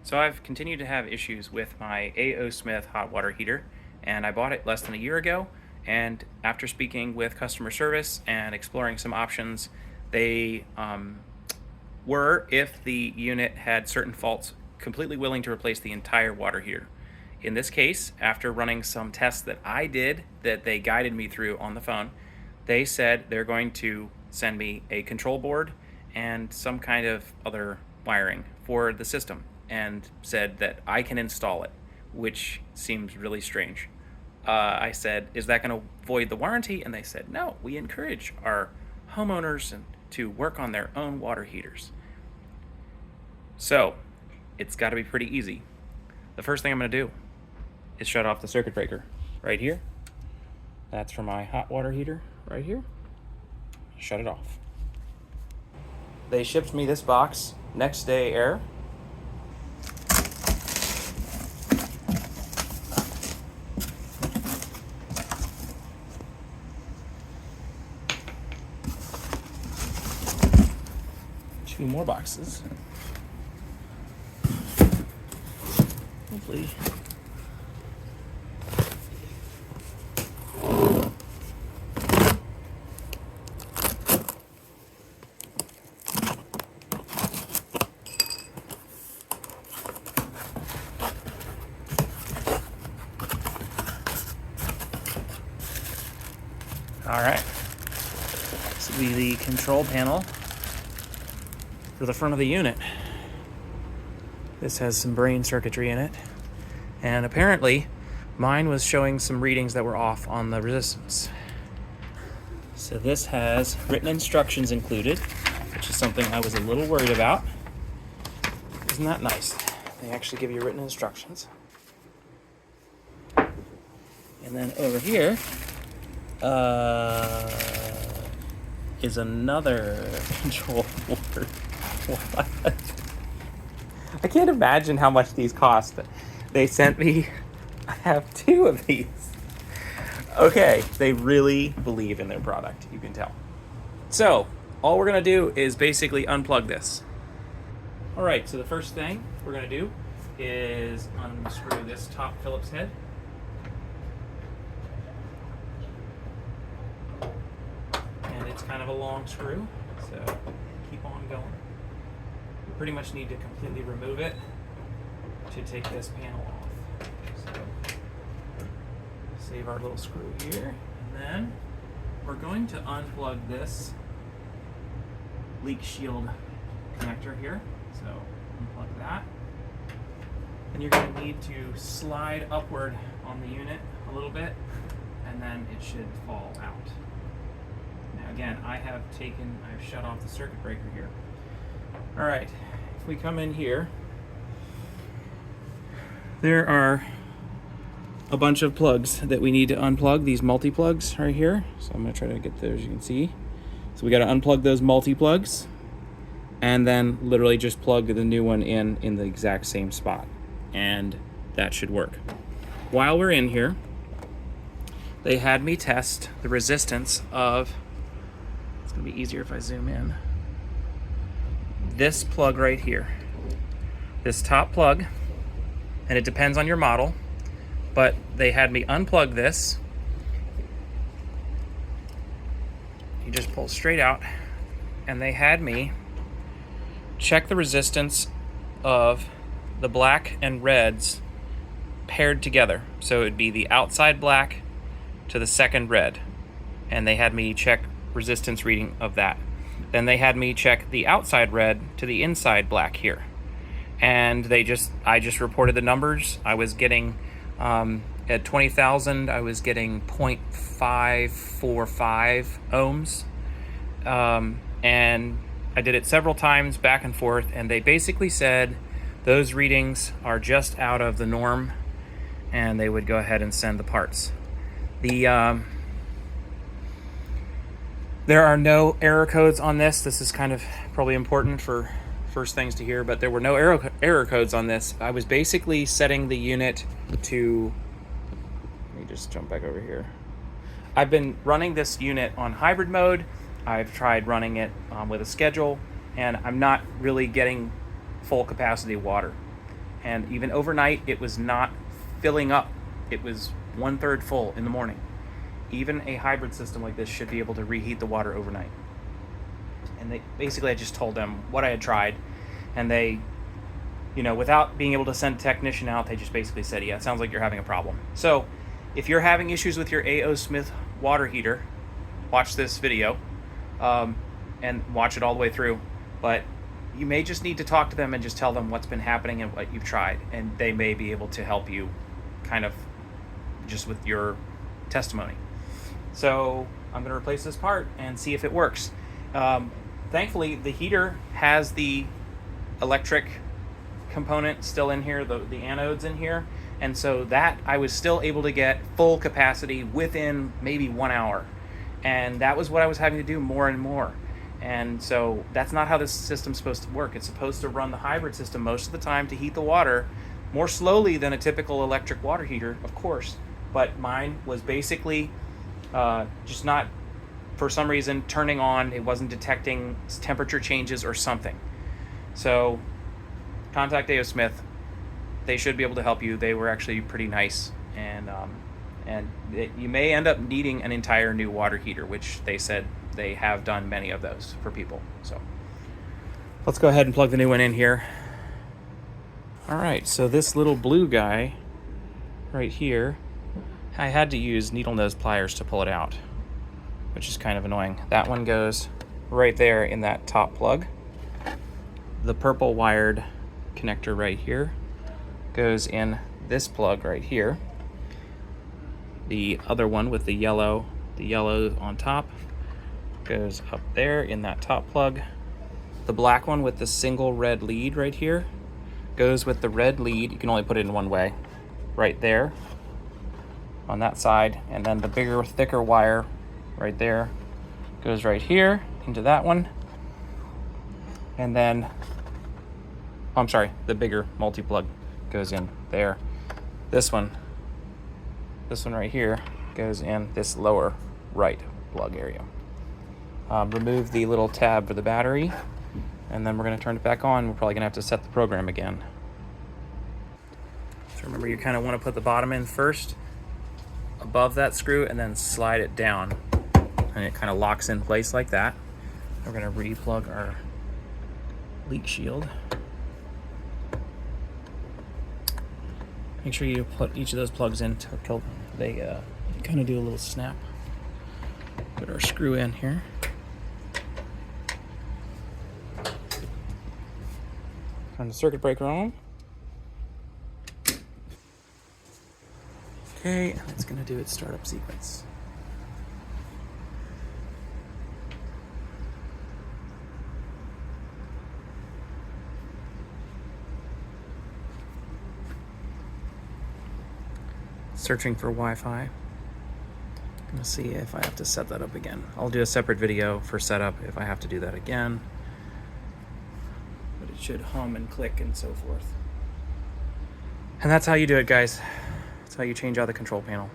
So I've continued to have issues with my A.O. Smith hot water heater, and I bought it less than a year ago. And after speaking with customer service and exploring some options, they were, if the unit had certain faults, completely willing to replace the entire water heater. In this case, after running some tests that I did that they guided me through on the phone, they said they're going to send me a control board and some kind of other wiring for the system, and said that I can install it, which seems really strange. I said, is that going to void the warranty? And they said, no, we encourage our homeowners to work on their own water heaters. So it's got to be pretty easy. The first thing I'm going to do is shut off the circuit breaker right here. That's for my hot water heater right here. Shut it off. They shipped me this box next day air. Two more boxes. Hopefully. All right. This will be the control panel for the front of the unit. This has some brain circuitry in it, and apparently mine was showing some readings that were off on the resistance. So this has written instructions included, which is something I was a little worried about. Isn't that nice? They actually give you written instructions. And then over here is another control board. What? I can't imagine how much these cost. They sent me, I have two of these. Okay, they really believe in their product, you can tell. So, all we're gonna do is basically unplug this. All right, so the first thing we're gonna do is unscrew this top Phillips head. And it's kind of a long screw, so keep on going. We pretty much need to completely remove it to take this panel off. So save our little screw here, and then we're going to unplug this leak shield connector here. So unplug that. Then you're going to need to slide upward on the unit a little bit, and then it should fall out. Now again, I've shut off the circuit breaker here. All right, if we come in here, there are a bunch of plugs that we need to unplug, these multi-plugs right here. So I'm gonna try to get there, as you can see. So we gotta unplug those multi-plugs and then literally just plug the new one in the exact same spot. And that should work. While we're in here, they had me test the resistance of, it's gonna be easier if I zoom in, this plug right here, this top plug, and it depends on your model, but they had me unplug this. You just pull straight out, and they had me check the resistance of the black and reds paired together. So it would be the outside black to the second red, and they had me check resistance reading of that. Then they had me check the outside red to the inside black here. And I just reported the numbers. I was getting, at 20,000, I was getting 0.545 ohms. And I did it several times back and forth, and they basically said those readings are just out of the norm, and they would go ahead and send the parts. There are no error codes on this. This is kind of probably important for first things to hear, but there were no error codes on this. I was basically setting the unit to, let me just jump back over here. I've been running this unit on hybrid mode. I've tried running it with a schedule, and I'm not really getting full capacity water. And even overnight, it was not filling up. It was 1/3 full in the morning. Even a hybrid system like this should be able to reheat the water overnight. And I just told them what I had tried, and they, without being able to send a technician out, they just basically said, yeah, it sounds like you're having a problem. So if you're having issues with your A.O. Smith water heater, watch this video and watch it all the way through. But you may just need to talk to them and just tell them what's been happening and what you've tried, and they may be able to help you kind of just with your testimony. So I'm going to replace this part and see if it works. Thankfully, the heater has the electric component still in here, the anodes in here, and so that I was still able to get full capacity within maybe 1 hour, and that was what I was having to do more and more. And so that's not how this system's supposed to work. It's supposed to run the hybrid system most of the time to heat the water more slowly than a typical electric water heater, of course, but mine was basically just not, for some reason, turning on. It wasn't detecting temperature changes or something. So contact A.O. Smith. They should be able to help you. They were actually pretty nice, and you may end up needing an entire new water heater, which they said they have done many of those for people. So let's go ahead and plug the new one in here. All right, so this little blue guy right here, I had to use needle nose pliers to pull it out, which is kind of annoying. That one goes right there in that top plug. The purple wired connector right here goes in this plug right here. The other one with the yellow on top goes up there in that top plug. The black one with the single red lead right here goes with the red lead. You can only put it in one way, right there on that side. And then the bigger, thicker wire right there goes right here into that one. And then, I'm sorry, the bigger multi-plug goes in there. This one right here goes in this lower right plug area. Remove the little tab for the battery, and then we're going to turn it back on. We're probably going to have to set the program again. So remember, you kind of want to put the bottom in first above that screw and then slide it down, and it kind of locks in place like that. We're going to re-plug our leak shield. Make sure you put each of those plugs in till they kind of do a little snap. Put our screw in here. Turn the circuit breaker on. Okay, and it's going to do its startup sequence. Searching for Wi-Fi. I'm going to see if I have to set that up again. I'll do a separate video for setup if I have to do that again. But it should hum and click and so forth. And that's how you do it, guys. That's how you change out the control panel.